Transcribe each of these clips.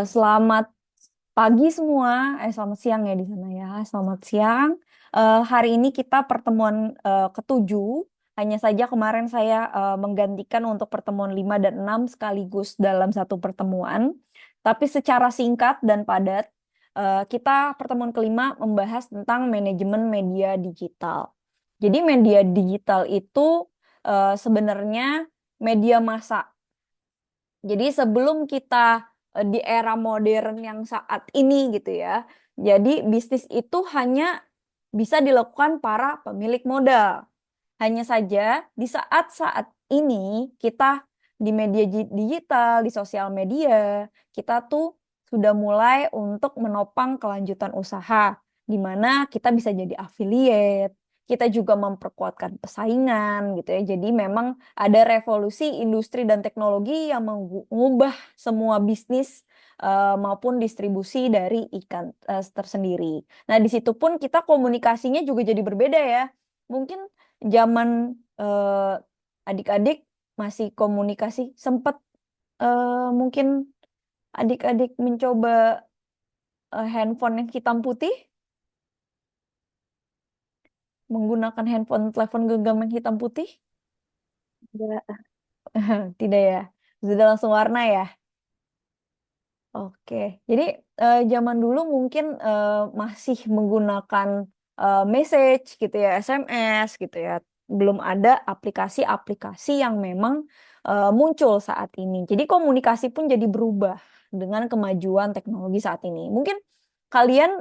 Selamat pagi semua, selamat siang ya di sana ya. Selamat siang. Hari ini kita pertemuan ketujuh. Hanya saja kemarin saya menggantikan untuk pertemuan 5 dan 6 sekaligus dalam satu pertemuan. Tapi secara singkat dan padat, kita pertemuan kelima membahas tentang manajemen media digital. Jadi media digital itu sebenarnya media massa. Jadi sebelum kita di era modern yang saat ini gitu ya. Jadi bisnis itu hanya bisa dilakukan para pemilik modal. Hanya saja di saat-saat ini kita di media digital, di sosial media, kita tuh sudah mulai untuk menopang kelanjutan usaha, di mana kita bisa jadi affiliate, kita juga memperkuatkan persaingan gitu ya. Jadi memang ada revolusi industri dan teknologi yang mengubah semua bisnis maupun distribusi dari ikan tersendiri. Nah, di situ pun kita komunikasinya juga jadi berbeda ya. Mungkin zaman adik-adik masih komunikasi, sempat mungkin adik-adik mencoba handphone yang hitam putih, menggunakan handphone telepon genggam yang hitam putih? Enggak. Tidak ya, sudah langsung warna ya. Oke, jadi zaman dulu mungkin masih menggunakan message gitu ya, SMS gitu ya. Belum ada aplikasi-aplikasi yang memang muncul saat ini. Jadi komunikasi pun jadi berubah dengan kemajuan teknologi saat ini. Mungkin kalian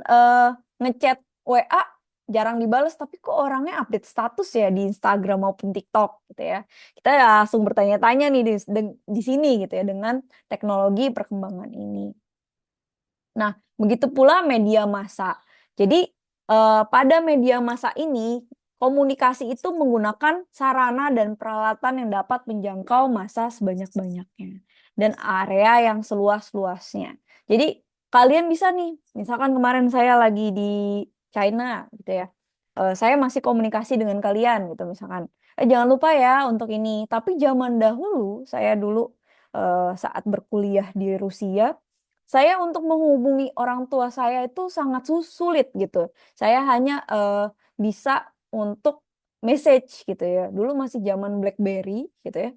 ngechat WA jarang dibales, tapi kok orangnya update status ya di Instagram maupun TikTok gitu ya. Kita langsung bertanya-tanya nih di sini gitu ya dengan teknologi perkembangan ini. Nah, begitu pula media massa. Jadi, pada media massa ini, komunikasi itu menggunakan sarana dan peralatan yang dapat menjangkau massa sebanyak-banyaknya dan area yang seluas-luasnya. Jadi, kalian bisa nih, misalkan kemarin saya lagi di China gitu ya, saya masih komunikasi dengan kalian gitu misalkan, jangan lupa ya untuk ini. Tapi zaman dahulu, saya dulu, saat berkuliah di Rusia, saya untuk menghubungi orang tua saya itu sangat sulit gitu. Saya hanya, bisa untuk message gitu ya. Dulu masih zaman BlackBerry gitu ya.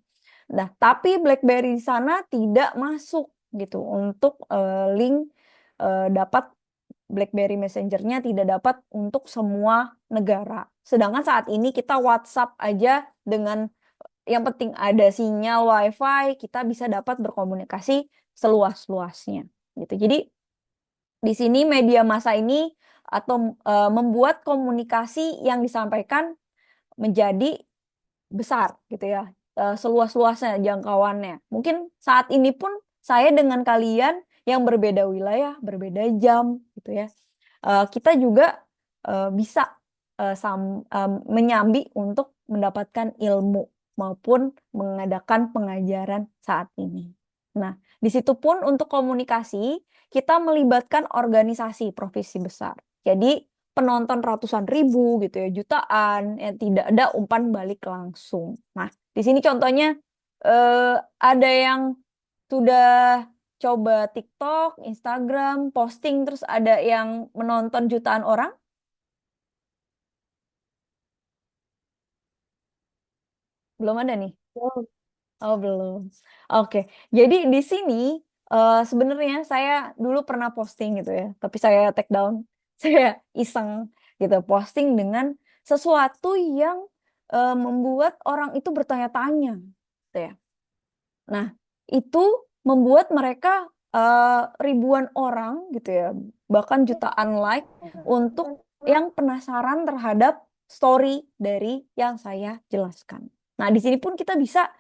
Nah, tapi BlackBerry di sana tidak masuk gitu untuk, link, dapat BlackBerry Messenger-nya tidak dapat untuk semua negara. Sedangkan saat ini kita WhatsApp aja dengan yang penting ada sinyal WiFi, kita bisa dapat berkomunikasi seluas-luasnya gitu. Jadi di sini media massa ini atau membuat komunikasi yang disampaikan menjadi besar gitu ya, seluas-luasnya jangkauannya. Mungkin saat ini pun saya dengan kalian yang berbeda wilayah, berbeda jam gitu ya, kita juga bisa menyambi untuk mendapatkan ilmu maupun mengadakan pengajaran saat ini. Nah, di situ pun untuk komunikasi kita melibatkan organisasi profesi besar. Jadi penonton ratusan ribu gitu ya, jutaan, ya tidak ada umpan balik langsung. Nah, di sini contohnya ada yang sudah coba TikTok, Instagram, posting terus ada yang menonton jutaan orang? Belum ada nih. Oh, Oh, belum. Oke. Jadi di sini sebenarnya saya dulu pernah posting gitu ya, tapi saya take down. Saya iseng gitu posting dengan sesuatu yang membuat orang itu bertanya-tanya gitu ya. Nah, itu membuat mereka ribuan orang gitu ya, bahkan jutaan like untuk yang penasaran terhadap story dari yang saya jelaskan. Nah, di sini pun kita bisa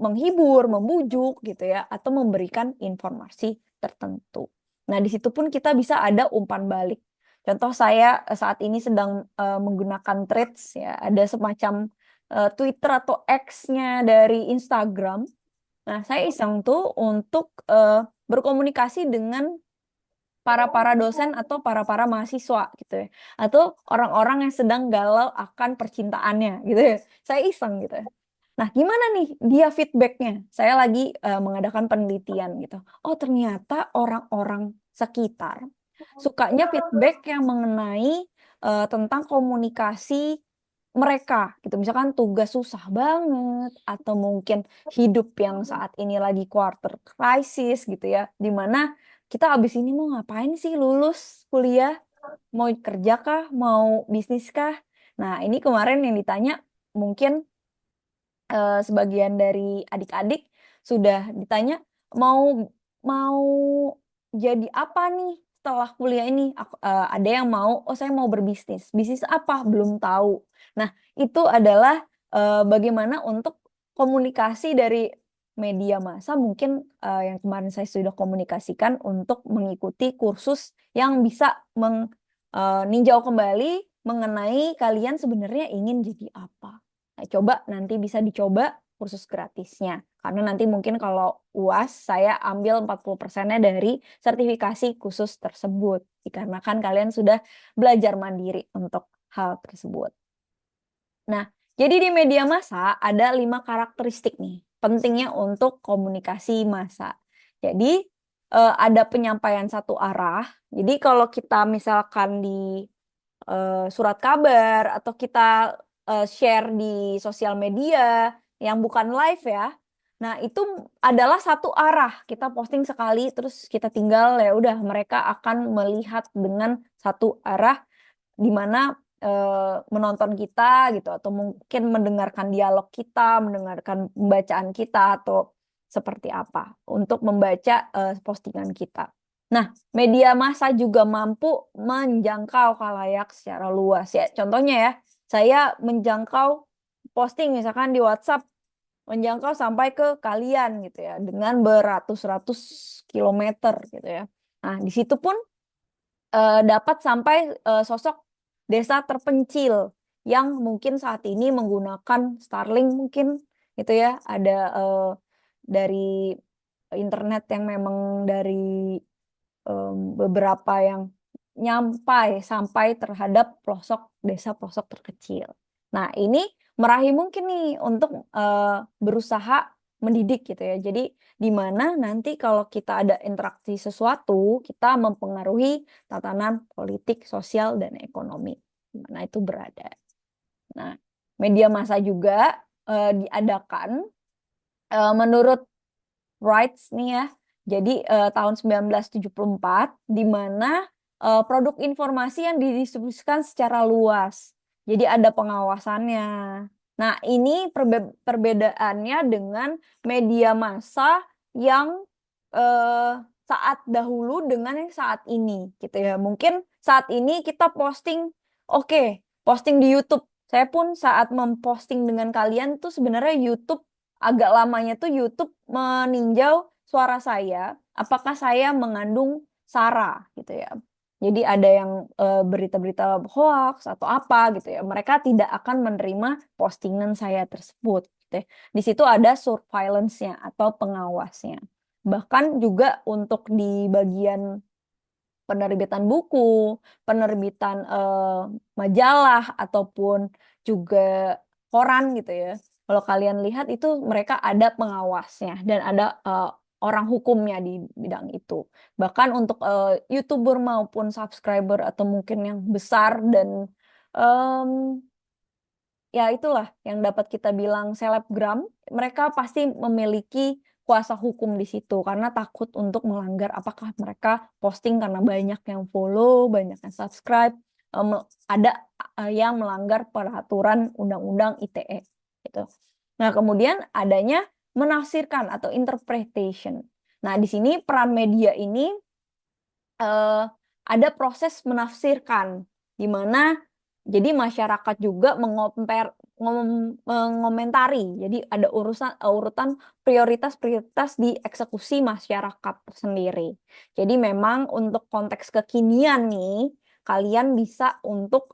menghibur, membujuk gitu ya, atau memberikan informasi tertentu. Nah, di situ pun kita bisa ada umpan balik. Contoh saya saat ini sedang menggunakan Threads ya, ada semacam Twitter atau X-nya dari Instagram. Nah, saya iseng tuh untuk berkomunikasi dengan para dosen atau para mahasiswa gitu ya, atau orang-orang yang sedang galau akan percintaannya gitu ya. Saya iseng gitu ya. Nah, gimana nih dia feedbacknya? Saya lagi mengadakan penelitian gitu. Oh, ternyata orang-orang sekitar sukanya feedback yang mengenai tentang komunikasi mereka gitu. Misalkan tugas susah banget atau mungkin hidup yang saat ini lagi quarter crisis gitu ya. Dimana kita abis ini mau ngapain sih lulus kuliah? Mau kerja kah? Mau bisnis kah? Nah, ini kemarin yang ditanya mungkin sebagian dari adik-adik sudah ditanya mau mau jadi apa nih setelah kuliah ini. Ada yang mau, oh saya mau berbisnis. Bisnis apa? Belum tahu. Nah, itu adalah bagaimana untuk komunikasi dari media massa mungkin yang kemarin saya sudah komunikasikan untuk mengikuti kursus yang bisa meninjau kembali mengenai kalian sebenarnya ingin jadi apa. Nah, coba nanti bisa dicoba kursus gratisnya. Karena nanti mungkin kalau UAS saya ambil 40%-nya dari sertifikasi khusus tersebut. Dikarenakan kalian sudah belajar mandiri untuk hal tersebut. Nah, jadi di media massa ada 5 karakteristik nih. Pentingnya untuk komunikasi massa. Jadi ada penyampaian satu arah. Jadi kalau kita misalkan di surat kabar atau kita share di sosial media yang bukan live ya. Nah, itu adalah satu arah. Kita posting sekali terus kita tinggal ya udah mereka akan melihat dengan satu arah di mana menonton kita gitu atau mungkin mendengarkan dialog kita, mendengarkan pembacaan kita atau seperti apa untuk membaca postingan kita. Nah, media massa juga mampu menjangkau khalayak secara luas ya. Contohnya ya, saya menjangkau posting misalkan di WhatsApp menjangkau sampai ke kalian gitu ya dengan beratus-ratus kilometer gitu ya. Nah, di situ pun dapat sampai sosok desa terpencil yang mungkin saat ini menggunakan Starlink mungkin gitu ya. Ada dari internet yang memang dari beberapa yang nyampai sampai terhadap pelosok desa pelosok terkecil. Nah, ini meraih mungkin nih untuk berusaha mendidik gitu ya. Jadi di mana nanti kalau kita ada interaksi sesuatu, kita mempengaruhi tatanan politik, sosial, dan ekonomi di mana itu berada. Nah, media massa juga diadakan menurut Rights nih ya. Jadi tahun 1974 di mana produk informasi yang didistribusikan secara luas. Jadi ada pengawasannya. Nah, ini perbedaannya dengan media massa yang eh, saat dahulu dengan yang saat ini gitu ya. Mungkin saat ini kita posting oke, posting di YouTube. Saya pun saat memposting dengan kalian tuh sebenarnya YouTube agak lamanya tuh YouTube meninjau suara saya, apakah saya mengandung SARA gitu ya. Jadi ada yang berita-berita hoax atau apa gitu ya. Mereka tidak akan menerima postingan saya tersebut gitu ya. Di situ ada surveillance-nya atau pengawasnya. Bahkan juga untuk di bagian penerbitan buku, penerbitan majalah ataupun juga koran gitu ya. Kalau kalian lihat itu mereka ada pengawasnya dan ada orang hukumnya di bidang itu. Bahkan untuk YouTuber maupun subscriber atau mungkin yang besar dan em, ya itulah yang dapat kita bilang selebgram, mereka pasti memiliki kuasa hukum di situ karena takut untuk melanggar apakah mereka posting karena banyak yang follow, banyak yang subscribe, ada yang melanggar peraturan undang-undang ITE gitu. Nah, kemudian adanya menafsirkan atau interpretation. Nah, di sini peran media ini eh, ada proses menafsirkan di mana jadi masyarakat juga mengomentari. Jadi ada urutan prioritas-prioritas di eksekusi masyarakat sendiri. Jadi memang untuk konteks kekinian nih, kalian bisa untuk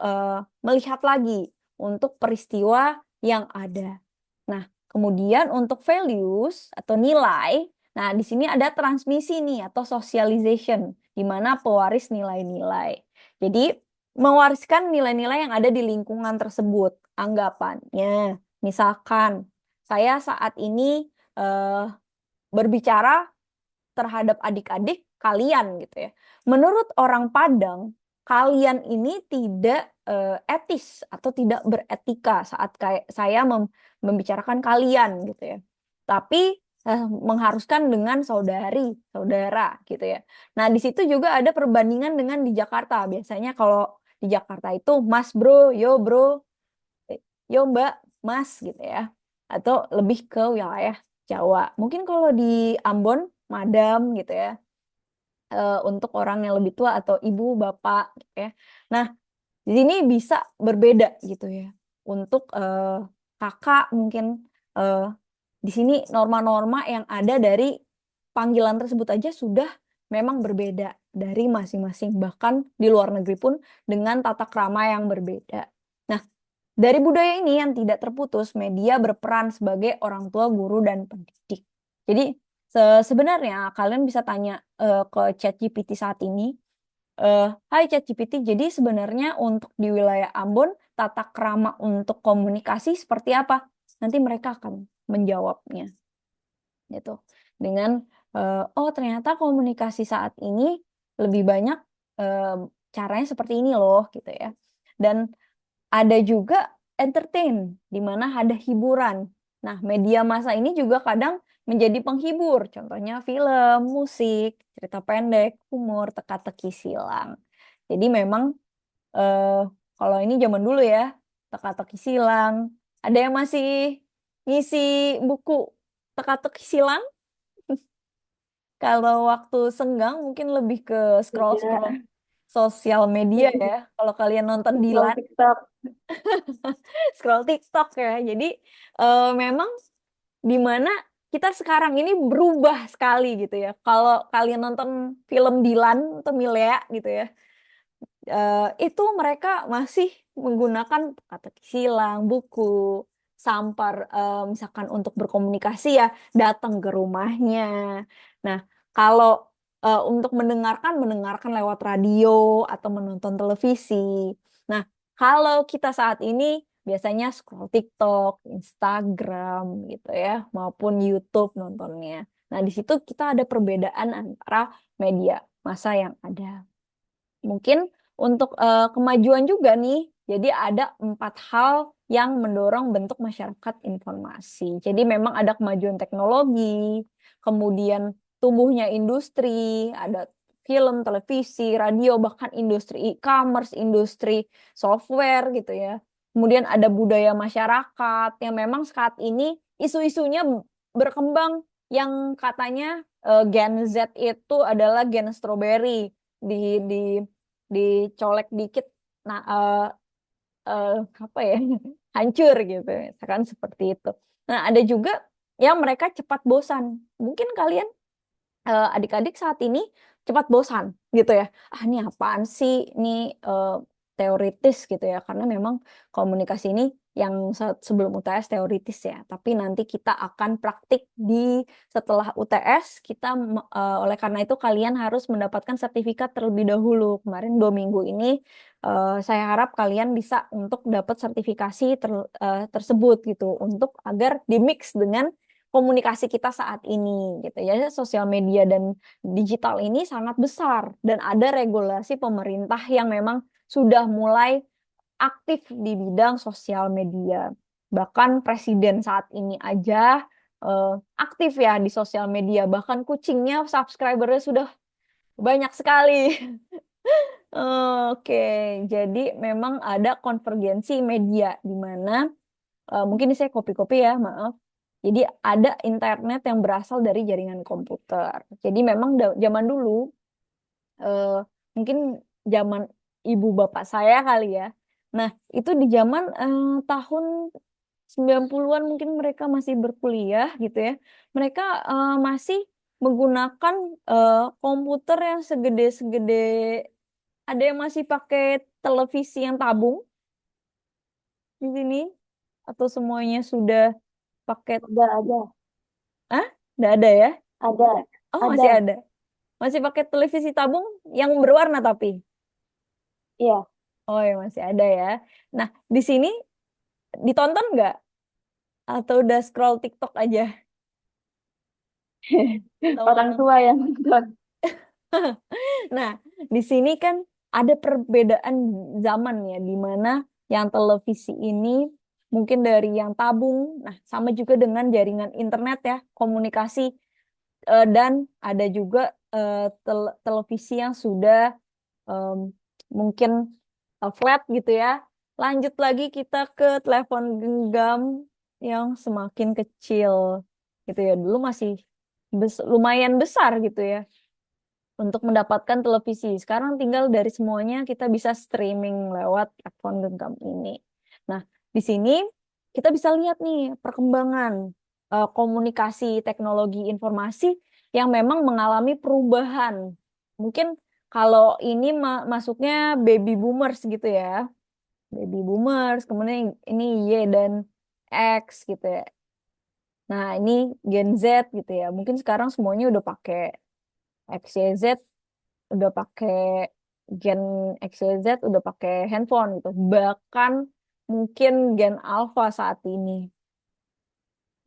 melihat lagi untuk peristiwa yang ada. Nah, kemudian untuk values atau nilai, nah di sini ada transmisi nih atau socialization, di mana pewaris nilai-nilai. Jadi mewariskan nilai-nilai yang ada di lingkungan tersebut. Anggapannya, misalkan saya saat ini eh, berbicara terhadap adik-adik kalian gitu ya. Menurut orang Padang, kalian ini tidak etis atau tidak beretika saat kayak saya membicarakan kalian gitu ya. Tapi mengharuskan dengan saudari, saudara gitu ya. Nah, di situ juga ada perbandingan dengan di Jakarta. Biasanya kalau di Jakarta itu Mas Bro, yo bro, yo Mbak, Mas gitu ya. Atau lebih ke wilayah Jawa. Mungkin kalau di Ambon, Madam gitu ya. Untuk orang yang lebih tua atau ibu, bapak gitu ya. Nah, di sini bisa berbeda gitu ya. Untuk kakak mungkin eh, di sini norma-norma yang ada dari panggilan tersebut aja sudah memang berbeda dari masing-masing. Bahkan di luar negeri pun dengan tata krama yang berbeda. Nah, dari budaya ini yang tidak terputus, media berperan sebagai orang tua, guru, dan pendidik. Jadi sebenarnya kalian bisa tanya ke ChatGPT saat ini, Hai ChatGPT, jadi sebenarnya untuk di wilayah Ambon, tata krama untuk komunikasi seperti apa? Nanti mereka akan menjawabnya, gitu. Dengan, oh ternyata komunikasi saat ini lebih banyak eh, caranya seperti ini loh, gitu ya. Dan ada juga entertain, di mana ada hiburan. Nah, media massa ini juga kadang menjadi penghibur. Contohnya film, musik, cerita pendek, humor, teka-teki silang. Jadi memang eh, kalau ini zaman dulu ya, teka-teki silang. Ada yang masih ngisi buku teka-teki silang. Kalau waktu senggang mungkin lebih ke scroll-scroll Ada. sosial media ya. Kalau kalian nonton Scroll Dilan, TikTok. scroll TikTok ya. Jadi memang di mana kita sekarang ini berubah sekali gitu ya. Kalau kalian nonton film Dilan atau Milea gitu ya, itu mereka masih menggunakan kata silang, buku, sampar, misalkan untuk berkomunikasi ya datang ke rumahnya. Nah, kalau untuk mendengarkan, mendengarkan lewat radio atau menonton televisi. Nah, kalau kita saat ini biasanya scroll TikTok, Instagram gitu ya, maupun YouTube nontonnya. Nah, di situ kita ada perbedaan antara media massa yang ada. Mungkin untuk kemajuan juga nih, jadi ada 4 hal yang mendorong bentuk masyarakat informasi. Jadi memang ada kemajuan teknologi, kemudian tumbuhnya industri, ada film, televisi, radio, bahkan industri e-commerce, industri software gitu ya. Kemudian ada budaya masyarakat yang memang saat ini isu-isunya berkembang yang katanya Gen Z itu adalah gen strawberry di di dicolek dikit, nah eh, apa ya, hancur gitu misalkan seperti itu. Nah, ada juga yang mereka cepat bosan. Mungkin kalian adik-adik saat ini cepat bosan gitu ya. Ah, ini apaan sih? Ini eh, teoritis gitu ya. Karena memang komunikasi ini yang sebelum UTS teoritis ya. Tapi nanti kita akan praktik di setelah UTS. Oleh karena itu kalian harus mendapatkan sertifikat terlebih dahulu. Kemarin 2 minggu ini saya harap kalian bisa untuk dapat sertifikasi tersebut gitu. Untuk agar dimix dengan komunikasi kita saat ini gitu ya. Sosial media dan digital ini sangat besar dan ada regulasi pemerintah yang memang sudah mulai aktif di bidang sosial media. Bahkan presiden saat ini aja eh, aktif ya di sosial media. Bahkan kucingnya subscribernya sudah banyak sekali. Oke, jadi memang ada konvergensi media di mana mungkin ini saya copy-copy ya, maaf. Jadi ada internet yang berasal dari jaringan komputer. Jadi memang zaman dulu, eh, mungkin zaman ibu bapak saya kali ya. Nah, itu di zaman tahun 90-an mungkin mereka masih berkuliah gitu ya. Mereka masih menggunakan komputer yang segede-segede, ada yang masih pakai televisi yang tabung di sini, atau semuanya sudah pakai. Ada, Ah, nggak ada ya? ada, Oh, ada. masih ada. Masih pakai televisi tabung yang berwarna tapi. Iya, Oh ya masih ada ya. Nah, di sini ditonton nggak? atau udah scroll TikTok aja Orang sama. tua yang nonton. Nah, di sini kan ada perbedaan zaman ya, di mana yang televisi ini mungkin dari yang tabung, nah sama juga dengan jaringan internet ya, komunikasi, dan ada juga televisi yang sudah em, mungkin flat gitu ya. Lanjut lagi kita ke telepon genggam yang semakin kecil gitu ya. Dulu masih lumayan besar gitu ya untuk mendapatkan televisi. Sekarang tinggal dari semuanya kita bisa streaming lewat telepon genggam ini. Nah, di sini kita bisa lihat nih perkembangan komunikasi teknologi informasi yang memang mengalami perubahan. Mungkin kalau ini masuknya baby boomers gitu ya. Baby boomers, kemudian ini Y dan X gitu ya. Nah, ini Gen Z gitu ya. Mungkin sekarang semuanya udah pakai X, Y, Z, udah pakai Gen X, Y, Z, udah pakai handphone gitu. Bahkan mungkin Gen Alpha saat ini.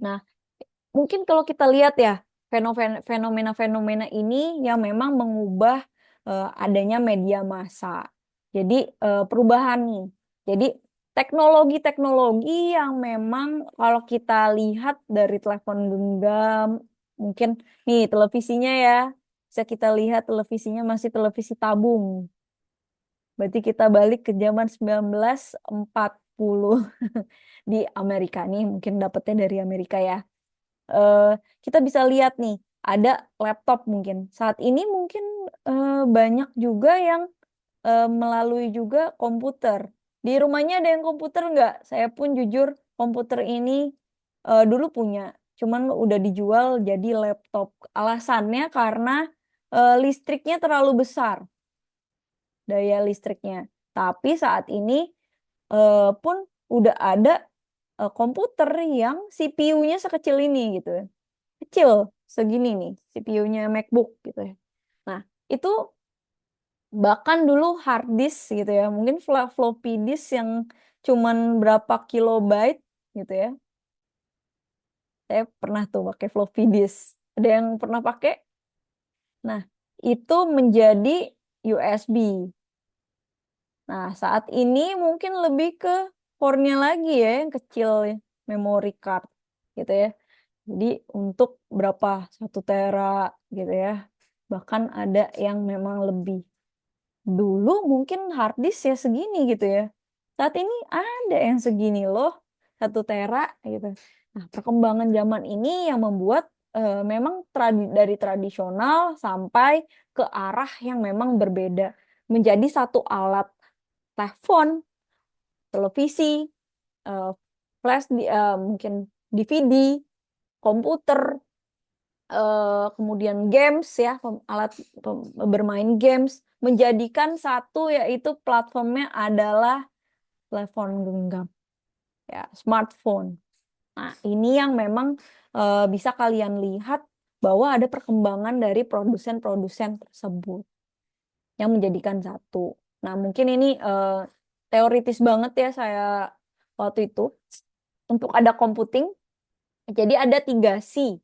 Nah, mungkin kalau kita lihat ya fenomena-fenomena ini yang memang mengubah adanya media massa. Jadi perubahan nih. Jadi teknologi-teknologi yang memang kalau kita lihat dari telepon genggam, mungkin nih televisinya ya, bisa kita lihat televisinya masih televisi tabung. Berarti kita balik ke zaman 1940 di Amerika nih, mungkin dapetnya dari Amerika ya. eh, Kita bisa lihat nih, ada laptop mungkin. Saat ini mungkin banyak juga yang melalui juga komputer. Di rumahnya ada yang komputer nggak? Saya pun jujur komputer ini dulu punya, cuman udah dijual jadi laptop. Alasannya karena listriknya terlalu besar, daya listriknya. Tapi saat ini pun udah ada komputer yang CPU-nya sekecil ini gitu, kecil segini nih CPU-nya MacBook gitu ya. Nah, itu bahkan dulu hard disk gitu ya, mungkin floppy disk yang cuman berapa kilobyte gitu ya. Saya pernah tuh pakai floppy disk. Ada yang pernah pakai? Nah, itu menjadi USB. Nah, saat ini mungkin lebih ke core-nya lagi ya, yang kecil ya, memory card gitu ya. Jadi untuk berapa 1 tera gitu ya. Bahkan ada yang memang lebih. Dulu mungkin hard disk ya segini gitu ya. Saat ini ada yang segini loh, 1 tera gitu. Nah, perkembangan zaman ini yang membuat memang dari tradisional sampai ke arah yang memang berbeda. Menjadi satu alat telepon, televisi, eh, mungkin DVD, komputer, kemudian games ya, alat bermain games, menjadikan satu yaitu platformnya adalah telepon genggam, ya, smartphone. Nah, ini yang memang bisa kalian lihat bahwa ada perkembangan dari produsen-produsen tersebut yang menjadikan satu. Nah, mungkin ini teoritis banget ya saya waktu itu. Untuk ada computing, jadi ada 3 C.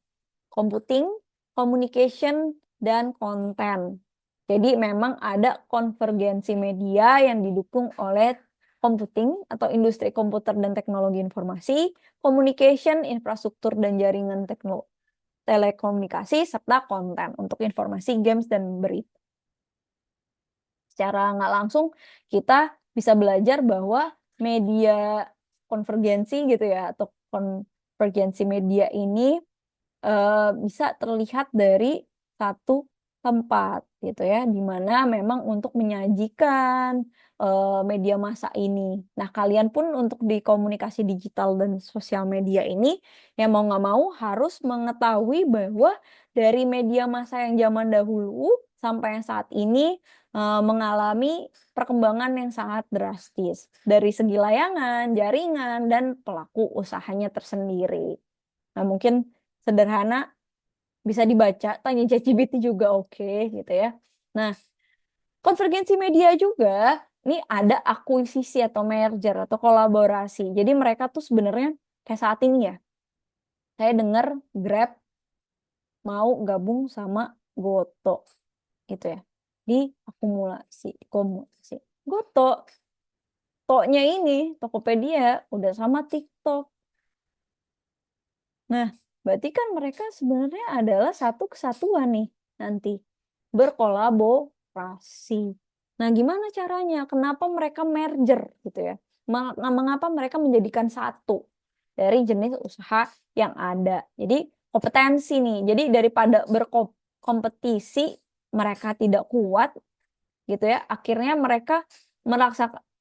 Computing, communication, dan konten. Jadi memang ada konvergensi media yang didukung oleh computing atau industri komputer dan teknologi informasi, communication, infrastruktur dan jaringan telekomunikasi, serta konten untuk informasi, games, dan berita. Secara nggak langsung kita bisa belajar bahwa media konvergensi gitu ya, atau konvergensi media ini bisa terlihat dari satu tempat gitu ya, di mana memang untuk menyajikan media massa ini. Nah, kalian pun untuk di komunikasi digital dan sosial media ini, yang mau nggak mau harus mengetahui bahwa dari media massa yang zaman dahulu sampai yang saat ini mengalami perkembangan yang sangat drastis dari segi layangan, jaringan, dan pelaku usahanya tersendiri. Nah, mungkin sederhana bisa dibaca, tanya ChatGPT juga oke gitu ya. Nah, konvergensi media juga, ini ada akuisisi atau merger atau kolaborasi. Jadi mereka tuh sebenarnya kayak saat ini ya, saya dengar Grab mau gabung sama Goto gitu ya. Di akumulasi. Goto, Toknya ini, Tokopedia udah sama TikTok. Nah, berarti kan mereka sebenarnya adalah satu kesatuan nih nanti. Berkolaborasi. Nah, gimana caranya? Kenapa mereka merger gitu ya? Mengapa mereka menjadikan satu dari jenis usaha yang ada? Jadi kompetensi nih. Jadi daripada berkompetisi mereka tidak kuat gitu ya. Akhirnya mereka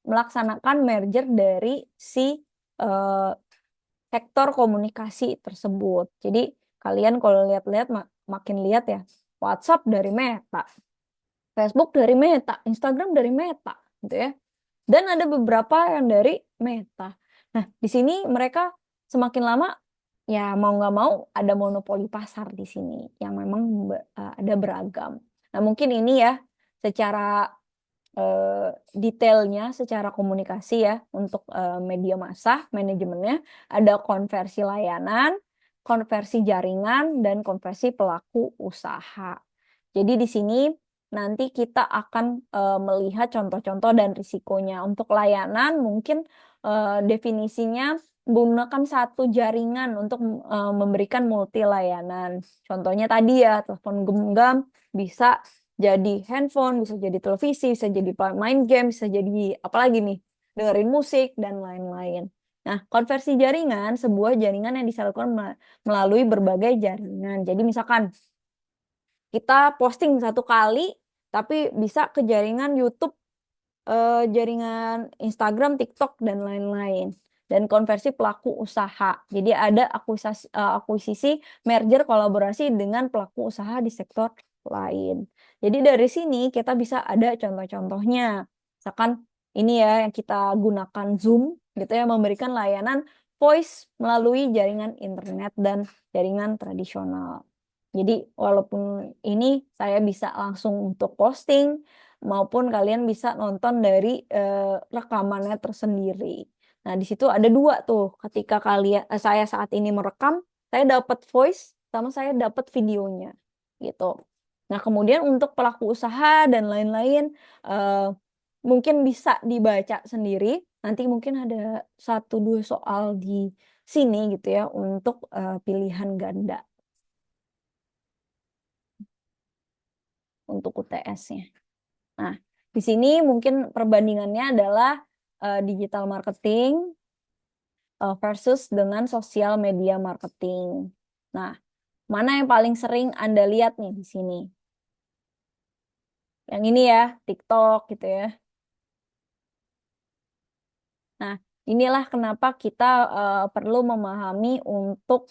melaksanakan merger dari si eh, sektor komunikasi tersebut. Jadi kalian kalau lihat-lihat makin lihat ya, WhatsApp dari Meta, Facebook dari Meta, Instagram dari Meta, gitu ya. Dan ada beberapa yang dari Meta. Nah, di sini mereka semakin lama ya mau nggak mau ada monopoli pasar di sini yang memang ada beragam. Nah, mungkin ini ya secara detailnya secara komunikasi ya untuk media massa manajemennya ada konversi layanan, konversi jaringan dan konversi pelaku usaha. Jadi di sini nanti kita akan melihat contoh-contoh dan risikonya. Untuk layanan mungkin definisinya menggunakan satu jaringan untuk memberikan multi layanan. Contohnya tadi ya telepon genggam bisa jadi handphone, bisa jadi televisi, bisa jadi main game, bisa jadi apalagi nih, dengerin musik dan lain-lain. Nah, konversi jaringan sebuah jaringan yang disalurkan melalui berbagai jaringan. Jadi misalkan kita posting satu kali, tapi bisa ke jaringan YouTube, jaringan Instagram, TikTok, dan lain-lain. Dan konversi pelaku usaha. Jadi ada akuisisi merger kolaborasi dengan pelaku usaha di sektor lain. Jadi dari sini kita bisa ada contoh-contohnya. Misalkan ini ya yang kita gunakan Zoom gitu ya, memberikan layanan voice melalui jaringan internet dan jaringan tradisional. Jadi walaupun ini saya bisa langsung untuk posting maupun kalian bisa nonton dari rekamannya tersendiri. Nah, di situ ada dua tuh. Ketika saya saat ini merekam, saya dapat voice sama saya dapat videonya gitu. Nah, kemudian untuk pelaku usaha dan lain-lain mungkin bisa dibaca sendiri. Nanti mungkin ada satu dua soal di sini gitu ya untuk pilihan ganda untuk UTS-nya. Nah, di sini mungkin perbandingannya adalah digital marketing versus dengan sosial media marketing. Nah, mana yang paling sering Anda lihat nih di sini? Yang ini ya, TikTok gitu ya. Nah, inilah kenapa kita perlu memahami untuk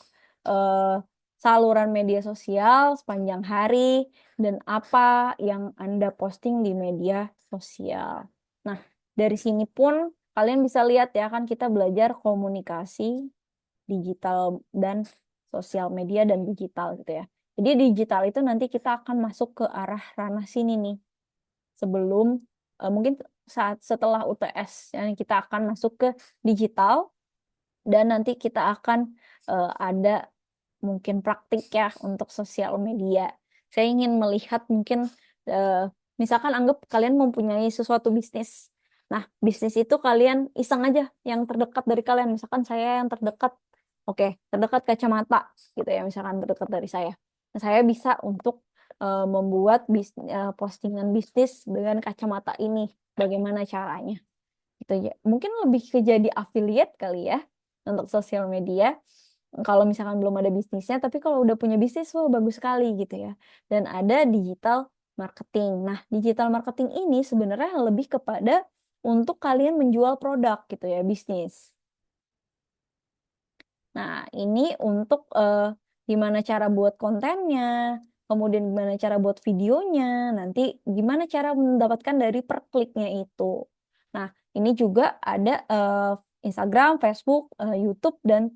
saluran media sosial sepanjang hari dan apa yang Anda posting di media sosial. Nah, dari sini pun kalian bisa lihat ya kan kita belajar komunikasi digital dan sosial media dan digital gitu ya. Jadi digital itu nanti kita akan masuk ke arah ranah sini nih. Sebelum mungkin setelah UTS yang kita akan masuk ke digital dan nanti kita akan ada mungkin praktik ya untuk sosial media. Saya ingin melihat mungkin misalkan anggap kalian mempunyai sesuatu bisnis. Nah, bisnis itu kalian iseng aja yang terdekat dari kalian. Misalkan saya yang terdekat, oke, terdekat kacamata gitu ya, misalkan terdekat dari saya. Nah, saya bisa untuk membuat postingan bisnis dengan kacamata ini. Bagaimana caranya? Gitu ya. Mungkin lebih ke jadi affiliate kali ya untuk sosial media. Kalau misalkan belum ada bisnisnya, tapi kalau udah punya bisnis, wah bagus sekali gitu ya. Dan ada digital marketing. Nah, digital marketing ini sebenarnya lebih kepada untuk kalian menjual produk gitu ya, bisnis. Nah, ini untuk gimana cara buat kontennya, kemudian gimana cara buat videonya, nanti gimana cara mendapatkan dari per kliknya itu. Nah, ini juga ada Instagram, Facebook, YouTube, dan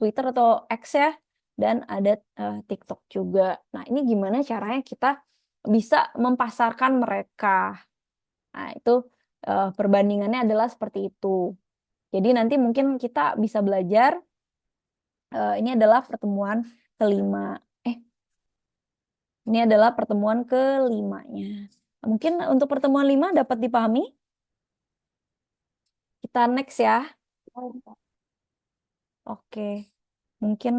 Twitter atau X ya, dan ada TikTok juga. Nah, ini gimana caranya kita bisa mempasarkan mereka. Nah, itu perbandingannya adalah seperti itu. Jadi nanti mungkin kita bisa belajar Ini adalah pertemuan kelima. Eh, ini adalah pertemuan kelimanya. Mungkin untuk pertemuan lima dapat dipahami? Kita next ya. Oh, Oke. Mungkin